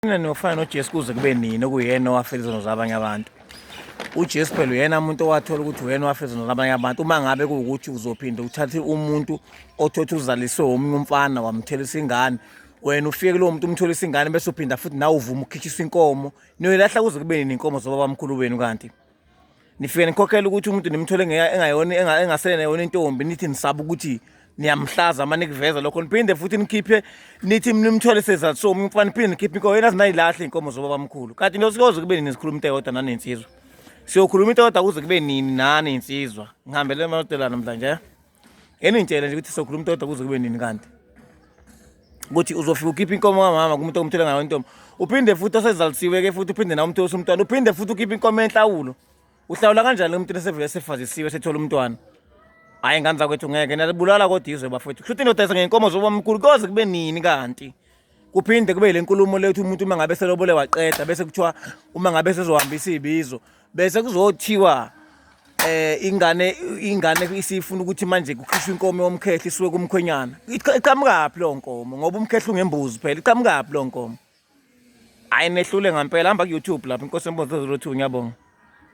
Nofana noJesu kuze kube nini okuyena owafela izono zabanye abantu. UJesu phela uyena umuntu owathola ukuthi uyena owafela izono zabanye abantu. Uma ngabe kuwukuthi uzophinda uthathe umuntu othothe uzaliswe omunye umfana wamthelisa ingane, wena ufike kulowo muntu umtholisa ingane bese uphinda futhi nawe uvuma ukukhikhisa inkomo. Niyoyilahla kuze kube nini inkomo zoba bamkhulu benu kanti? Nifike nikhokhela ukuthi umuntu nimthole engayona engasele yona intombi nithi nisaba ukuthi niyamhlaza manje kuveza lokho niphinde futhi nikhiphe nithi nimthole sezathu so umfana niphinde nikhiphe inkomo yena zinayilahle inkomo zoba bamkhulu kanti nosizoze kube nini sikhuluma into eyodwa nanensizwa siyokhuluma into eyodwa kuze kube nini nani insizwa ngihambele emadelana namhlanje enintshela nje ukuthi sizokhuluma into eyodwa kuze kube nini kanti ukuthi uzofika ukhipha inkomo kamama kumuntu omthele ngayo intombi uphinde futhi osezalisiwe ke futhi uphinde nawe umthole umntwana uphinde futhi ukhipha inkomo enhlawulo uhlawula kanjani umuntu esevele sefazisiwe sethola umntwana. Hayi ngane zakwethu ngeke niyabulala kodwa izwe bafethu kushuthi indoda ngenkomo zoba mkhulu koze kube nini kanti kuphinde kube le nkulumo lethu umuntu uma ngabe selobole waqeda bese kuthiwa uma ngabe sezohambisa ibizo bese kuzothiwa ingane isifuna ukuthi manje kukhishwe inkomo yomkhehla isuke kumkhwenyana iqhamukapi lo nkomo ngoba umkhehla ungembuzi phela iqhamukapi lo nkomo. Hayi nehlule ngempela hamba ku YouTube lapha inkosi embozo 02 ngiyabonga.